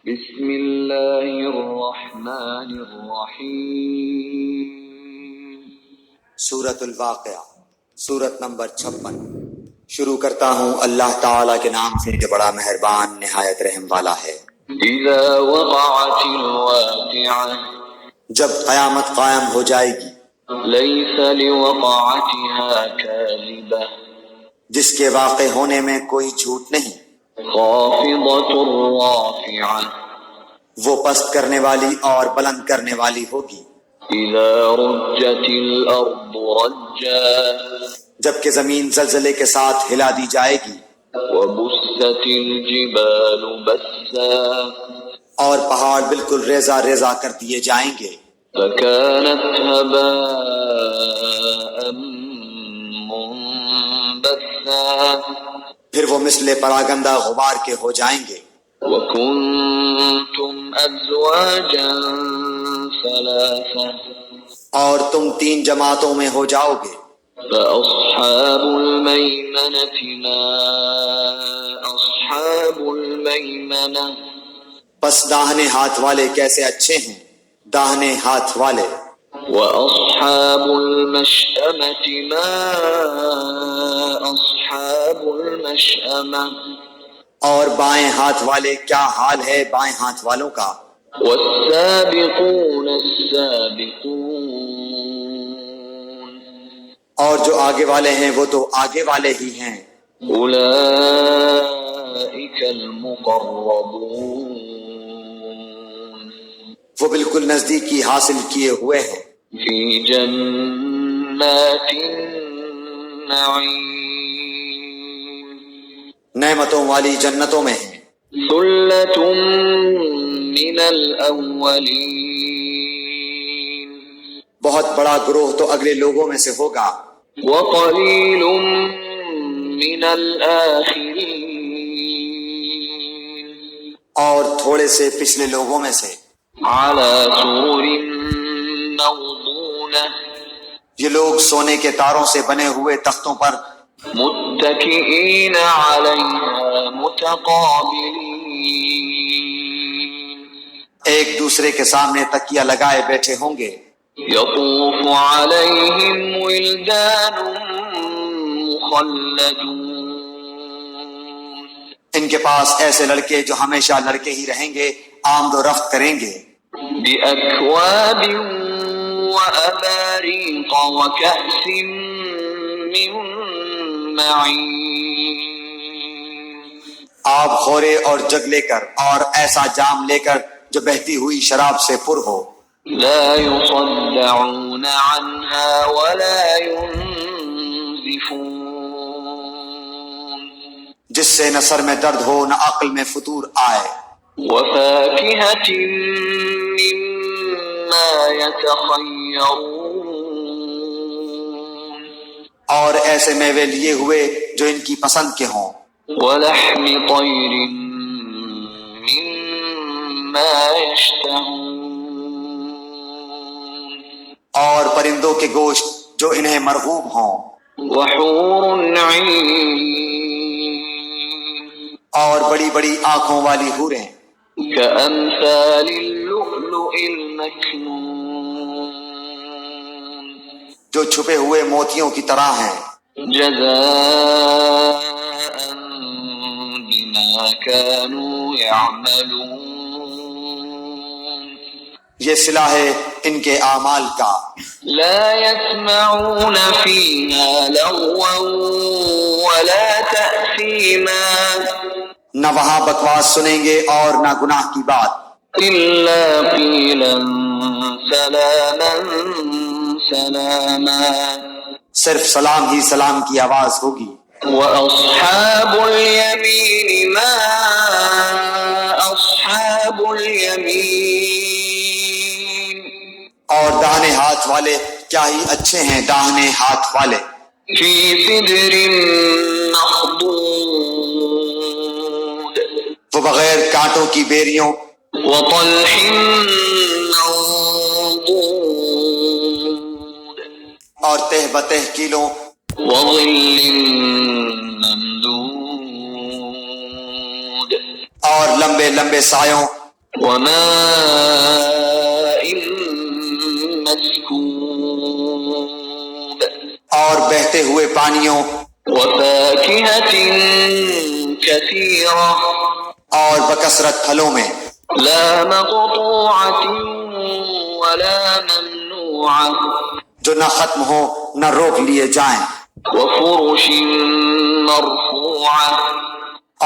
بسم اللہ الرحمن الرحیم۔ سورۃ الواقعہ، سورت نمبر 56۔ شروع کرتا ہوں اللہ تعالیٰ کے نام سے جو بڑا مہربان نہایت رحم والا ہے۔ اذا وقعت الواقعہ، جب قیامت قائم ہو جائے گی، لیس لوقعتها کاذبہ، جس کے واقع ہونے میں کوئی جھوٹ نہیں، خافضۃ رافعہ، وہ پست کرنے والی اور بلند کرنے والی ہوگی۔ اذا رجت الارض رجا، جبکہ زمین زلزلے کے ساتھ ہلا دی جائے گی، وبست الجبال بسا، اور پہاڑ بالکل ریزہ ریزہ کر دیے جائیں گے، فكانت هباء منبثا، پھر وہ مثل پراگندہ غبار کے ہو جائیں گے۔ وكنتم أزواجا ثلاثة، اور تم 3 جماعتوں میں ہو جاؤ گے، فأصحاب الميمنة ما أصحاب الميمنة، پس داہنے ہاتھ والے کیسے اچھے ہیں داہنے ہاتھ والے، وأصحاب المشأمة ما أصحاب المشأمة، اور بائیں ہاتھ والے کیا حال ہے بائیں ہاتھ والوں کا۔ والسابقون السابقون، اور جو آگے والے ہیں وہ تو آگے والے ہی ہیں، أولئك المقربون، وہ بالکل نزدیکی حاصل کیے ہوئے ہیں، في جنات النعيم، نعمتوں والی جنتوں میں ہیں۔ ثلة من الأولين، بہت بڑا گروہ تو اگلے لوگوں میں سے ہوگا، وقليل من الآخرين، اور تھوڑے سے پچھلے لوگوں میں سے۔ على سرر موضونة، یہ لوگ سونے کے تاروں سے بنے ہوئے تختوں پر متكئين عليها متقابلين، ایک دوسرے کے سامنے تکیہ لگائے بیٹھے ہوں گے، يطوف عليهم ولدان مخلدون، ان کے پاس ایسے لڑکے جو ہمیشہ لڑکے ہی رہیں گے، آمد و رفت کریں گے، بأكواب وأباريق وكأس من معين، آب خورے اور جگ لے کر اور ایسا جام لے کر جو بہتی ہوئی شراب سے پر ہو، لا يصدعون عنها ولا ينزفون، جس سے نہ سر میں درد ہو نہ عقل میں فطور آئے، وفاكهة مما يتخيرون، اور ایسے میوے لیے ہوئے جو ان کی پسند کے ہوں، ولحم طير مما يشتهون، اور پرندوں کے گوشت جو انہیں مرغوب ہوں، وحور عين، اور بڑی بڑی آنکھوں والی حوریں، كأمثال اللؤلؤ المكنون، جو چھپے ہوئے موتیوں کی طرح ہیں، جزاء بما كانوا يعملون، یہ صلہ ہے ان کے اعمال کا۔ لا يسمعون فيها لغوا ولا تأثيما، نہ وہاں بکواس سنیں گے اور نہ گناہ کی بات، إلا قيلا سلاما سلاما، صرف سلام ہی سلام کی آواز ہوگی۔ وأصحاب اليمين ما أصحاب اليمين، اور داہنے ہاتھ والے کیا ہی اچھے ہیں داہنے ہاتھ والے، في سدر مخضود، وہ بغیر کانٹوں کی بیریوں وطلح منضود، اور تہ بتہ کیلوں وظل ممدود، اور لمبے لمبے سایوں وماء مسكوب اور بہتے ہوئے پانیوں، وفاكهة كثيرة اور بکثرت پھلوں میں، لا مقطوعة ولا ممنوعة جو نہ ختم ہو نہ روک لیے جائیں، وفرش مرفوعة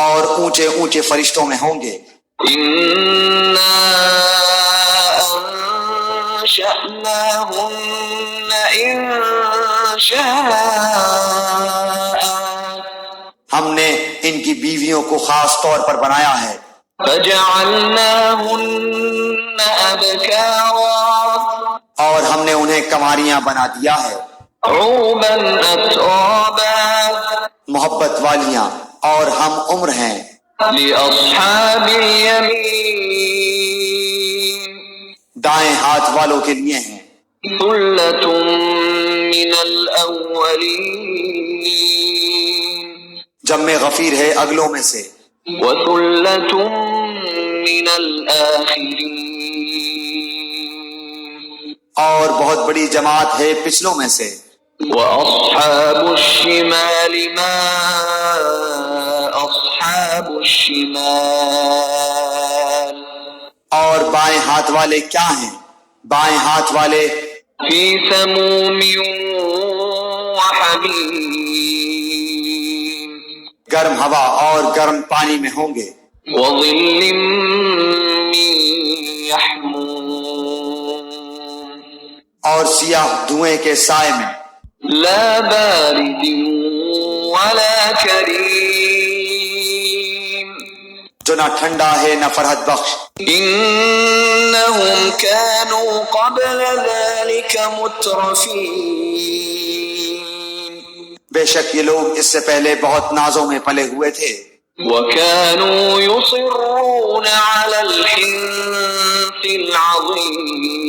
اور اونچے اونچے فرشتوں میں ہوں گے۔ إنا أنشأناهن إنشاء ہم نے ان کی بیویوں کو خاص طور پر بنایا ہے، فجعلناهن أبكارا اور ہم نے انہیں کنواریاں بنا دیا ہے، عربا أترابا محبت والیاں، اور ہم عمر ہیں۔ لأصحاب اليمين دائیں ہاتھ والوں کے لیے ہیں۔ ثلة من الأولين جمع غفیر ہے اگلوں میں سے، وثلة من الآخرين اور بہت بڑی جماعت ہے پچھلوں میں سے۔ وأصحاب الشمال ما أصحاب الشمال اور بائیں ہاتھ والے کیا ہیں؟ بائیں ہاتھ والے في سموم وحميم گرم ہوا اور گرم پانی میں ہوں گے، وظل من يحموم اور سیاہ دھوئیں کے سائے میں، لا بارد ولا كريم جو نہ ٹھنڈا ہے نہ فرحت بخش۔ إنهم كانوا قبل ذلك مترفين بے شک یہ لوگ اس سے پہلے بہت نازوں میں پلے ہوئے تھے، وكانوا يصرون على الحنث العظيم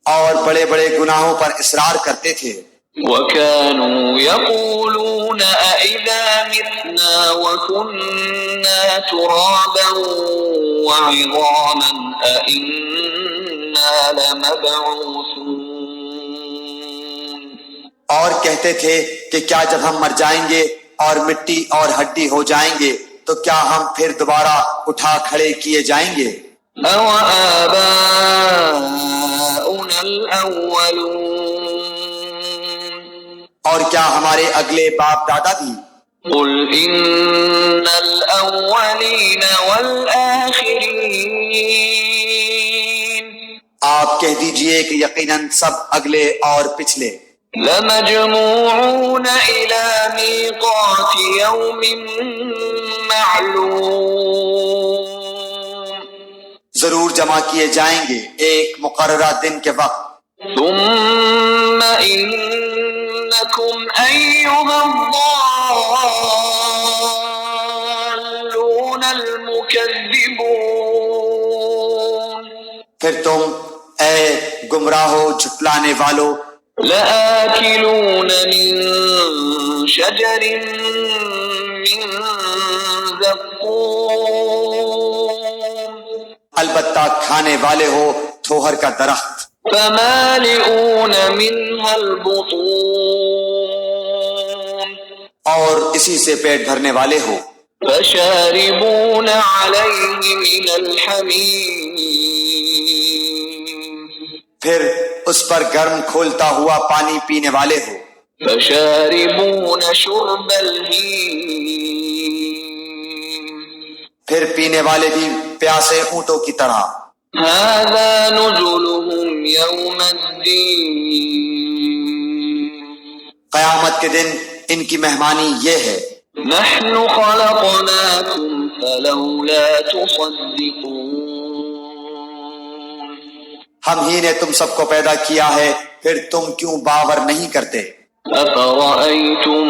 اور بڑے بڑے گناہوں پر اصرار کرتے تھے، وكانوا يقولون أئذا متنا وكنا ترابا وعظاما أئنا لمبعوثون اور کہتے تھے کہ کیا جب ہم مر جائیں گے اور مٹی اور ہڈی ہو جائیں گے تو کیا ہم پھر دوبارہ اٹھا کھڑے کیے جائیں گے؟ أَوَآبَاؤُنَا الْأَوَّلُونَ اور کیا ہمارے اگلے باپ دادا بھی؟ قُلْ إِنَّ الْأَوَّلِينَ وَالْآخِرِينَ آپ کہہ دیجئے کہ یقیناً سب اگلے اور پچھلے لَمَجْمُوعُونَ إِلَى مِيقَاتِ يَوْمٍ مَّعْلُومٍ ضرور جمع کیے جائیں گے ایک مقررہ دن کے وقت۔ ثُمَّ إِنَّكُمْ أَيُّهَا الضَّالُّونَ الْمُكَذِّبُونَ پھر تم اے گمراہو جھٹلانے والو لَآكِلُونَ مِن شَجَرٍ مِّن زَقُّومٍ البتہ کھانے والے ہو تھوہر کا درخت، فَمَالِئُونَ مِنْهَا الْبُطُونَ اور اسی سے پیٹ بھرنے والے ہو، فَشَارِبُونَ عَلَيْهِ مِنَ الْحَمِيمِ پھر اس پر گرم کھولتا ہوا پانی پینے والے ہو، فَشَارِبُونَ شُرْبَ الْهِيمِ پھر پینے والے بھی پیاسے اونٹوں کی طرح۔ هَذَا نُزُلُهُمْ يَوْمَ الدِّينِ قیامت کے دن ان کی مہمانی یہ ہے، نَحْنُ خَلَقْنَاكُمْ فَلَوْلَا تُصَدِّقُونَ ہم ہی نے تم سب کو پیدا کیا ہے، پھر تم کیوں باور نہیں کرتے؟ أَفَرَأَيْتُم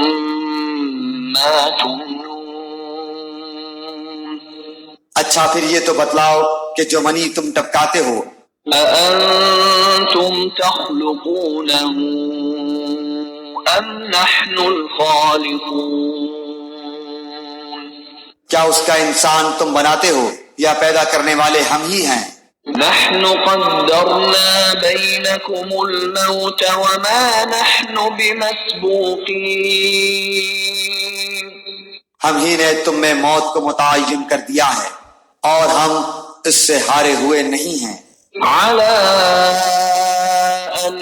مَّا تُمْنُونَ اچھا پھر یہ تو بتلاؤ کہ جو منی تم ٹپکاتے ہو، أَأَنتُمْ تَخْلُقُونَهُ أَمْ نَحْنُ الْخَالِقُونَ کیا اس کا انسان تم بناتے ہو یا پیدا کرنے والے ہم ہی ہیں. نحن قدرنا بينكم الموت وما نحن بمسبوقين. ہم ہی نے تم میں موت کو متعین کر دیا ہے اور ہم اس سے ہارے ہوئے نہیں ہیں. على أن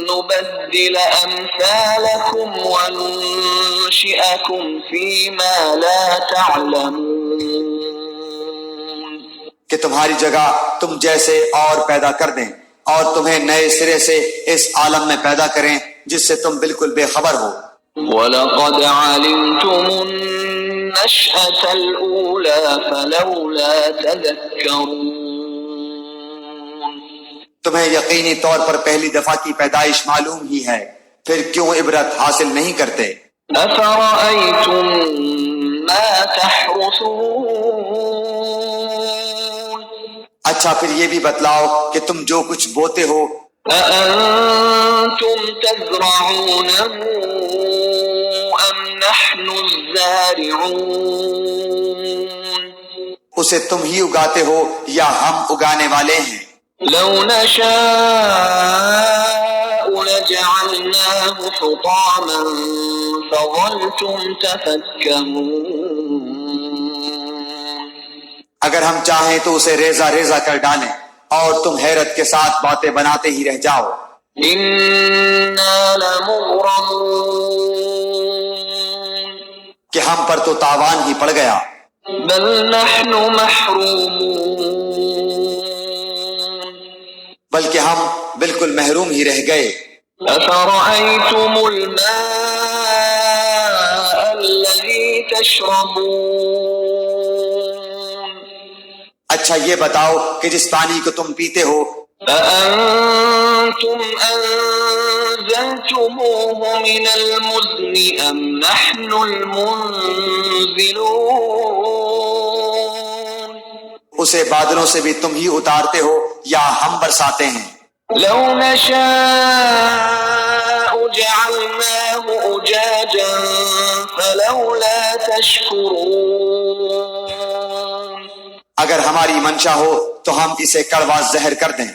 نبدل أمثالكم وننشئكم فيما لا تعلمون. کہ تمہاری جگہ تم جیسے اور پیدا کر دیں اور تمہیں نئے سرے سے اس عالم میں پیدا کریں جس سے تم بالکل بے خبر ہو. وَلَقَدْ عَلِمْتُمُ النَّشْأَةَ الْأُولَى فَلَوْلَا تَذَكَّرُونَ. تمہیں یقینی طور پر پہلی دفعہ کی پیدائش معلوم ہی ہے، پھر کیوں عبرت حاصل نہیں کرتے؟ أَفَرَأَيْتُم مَّا تَحْرُثُونَ. اچھا پھر یہ بھی بتلاؤ کہ تم جو کچھ بوتے ہو، أَأَنتُمْ تَزْرَعُونَهُ أَمْ نَحْنُ الزَّارِعُونَ. اسے تم ہی اگاتے ہو یا ہم اگانے والے ہیں؟ لو نشاء لجعلناه حطاما فظلتم تفكهون. اگر ہم چاہیں تو اسے ریزہ ریزہ کر ڈالیں اور تم حیرت کے ساتھ باتیں بناتے ہی رہ جاؤ. إنا لمغرمون. کہ ہم پر تو تاوان ہی پڑ گیا. بل نحن محرومون. بلکہ ہم بالکل محروم ہی رہ گئے. أفرأيتم الماء الذي تشربون. اچھا یہ بتاؤ کہ جس پانی کو تم پیتے ہو، أأنتم أنزلتموه من المزن أم نحن المنزلون. اسے بادلوں سے بھی تم ہی اتارتے ہو یا ہم برساتے ہیں؟ لو نشاء جعلناه أجاجا فلولا تشكرون. اگر ہماری منشا ہو تو ہم اسے کڑوا زہر کر دیں،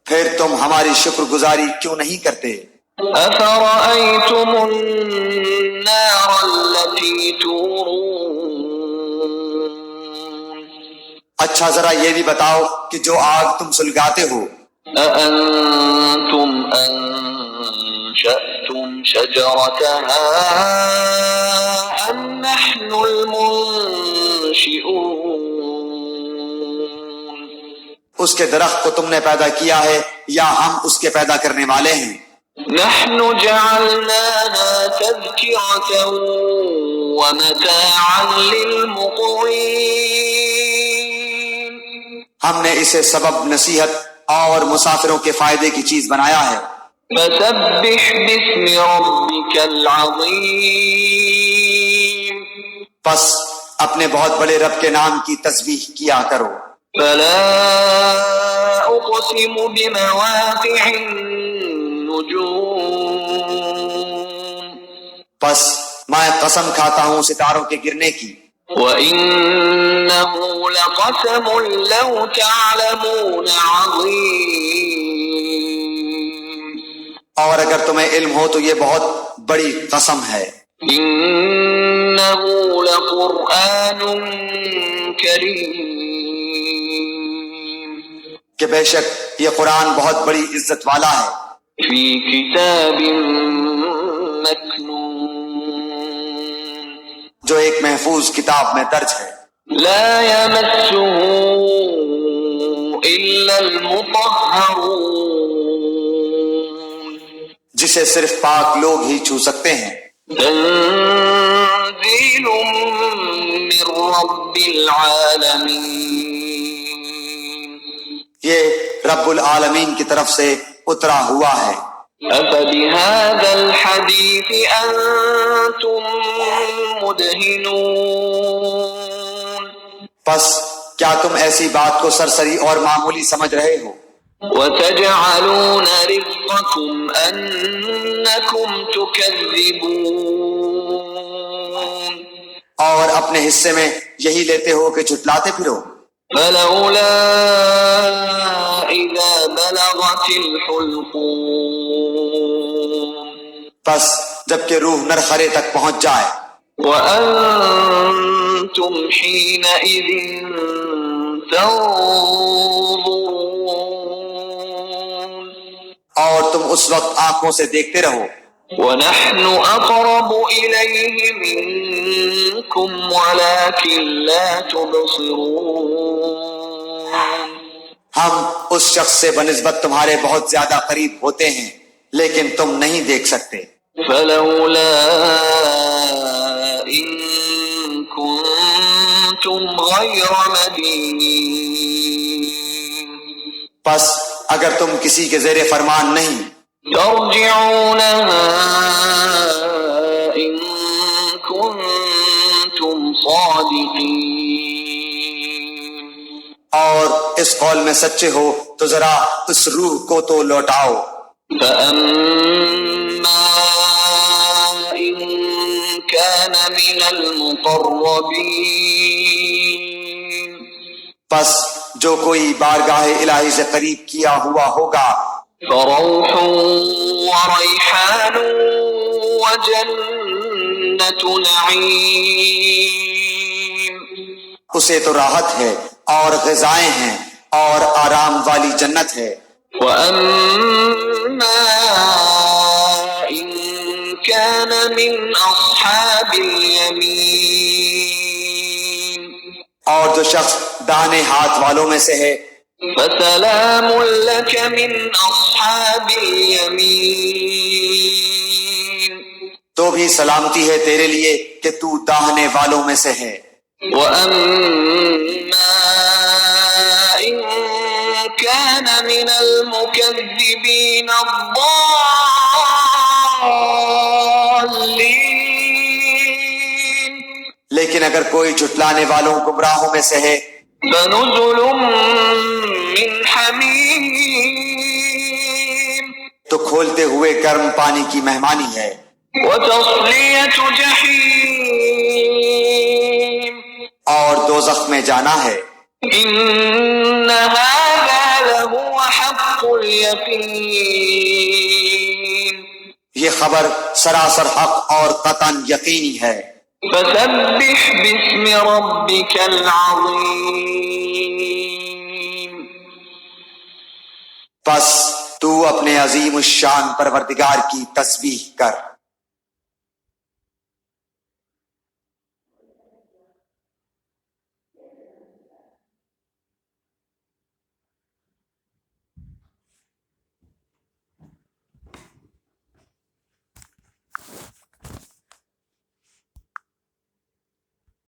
پھر تم ہماری شکر گزاری کیوں نہیں کرتے؟ أفرأيتم النار التي تورون. اچھا ذرا یہ بھی بتاؤ کہ جو آگ تم سلگاتے ہو، أأنتم أنشأتم شجرتها أم نحن المنشئون. اس کے درخت کو تم نے پیدا کیا ہے یا ہم اس کے پیدا کرنے والے ہیں؟ نحن جعلناها تذكرة ومتاعا للمقوين. ہم نے اسے سبب نصیحت اور مسافروں کے فائدے کی چیز بنایا ہے. فسبح باسم ربك العظيم. پس اپنے بہت بڑے رب کے نام کی تسبیح کیا کرو. فلا أقسم بمواقع النجوم. پس میں قسم کھاتا ہوں ستاروں کے گرنے کی. وَإِنَّهُ لَقَسَمٌ لَوْ تَعْلَمُونَ عَظِيمٌ. اور اگر تمہیں علم ہو تو یہ بہت بڑی قسم ہے. إِنَّهُ لَقُرْآنٌ كَرِيمٌ. کہ بے شک یہ قرآن بہت بڑی عزت والا ہے. فِي كِتَابٍ مَكْنُونٍ. جو ایک محفوظ کتاب میں درج ہے. لا يمسه إلا المطهرون. جسے صرف پاک لوگ ہی چھو سکتے ہیں. تنزيل من رب العالمين. یہ رب العالمین کی طرف سے اترا ہوا ہے. أفبهذا الحديث أنتم مدهنون. پس کیا تم ایسی بات کو سرسری اور معمولی سمجھ رہے ہو؟ وتجعلون رزقكم أنكم تكذبون. اور اپنے حصے میں یہی لیتے ہو کہ جھٹلاتے پھرو. فلولا إذا بلغت الحلقوم پس جبکہ روح نرخرے تک پہنچ جائے، وأنتم حينئذ تنظرون اور تم اس وقت آنکھوں سے دیکھتے رہو، ونحن أقرب إليه منكم ولكن لا تبصرون ہم اس شخص سے بنسبت تمہارے بہت زیادہ قریب ہوتے ہیں لیکن تم نہیں دیکھ سکتے۔ فلولا إن كنتم غير مدينين پس اگر تم کسی کے زیر فرمان نہیں، ترجعونها إن كنتم صادقين اور اس قول میں سچے ہو تو ذرا اس روح کو تو لوٹاؤ۔ فأما إن كان من المقربين پس جو کوئی بارگاہ الہی سے قریب کیا ہوا ہوگا فروح وريحان وجنة نعيم اسے تو راحت ہے اور غذائیں ہیں اور آرام والی جنت ہے۔ وأما إن كان من أصحاب اليمين اور جو شخص داہنے ہاتھ والوں میں سے ہے فسلام لك من أصحاب اليمين تو بھی سلامتی ہے تیرے لیے کہ تو داہنے والوں میں سے ہے۔ وأما إن كان من المكذبين الضالين لیکن اگر کوئی جھٹلانے والوں گمراہوں میں سے ہے فنزل من حميم تو کھولتے ہوئے گرم پانی کی مہمانی ہے، وتصلية جحيم اور دوزخ میں جانا ہے۔ إن هذا لهو حق اليقين یہ خبر سراسر حق اور قطعاً یقینی ہے۔ فسبح باسم ربك العظيم پس تو اپنے عظیم الشان پروردگار کی تسبیح کر۔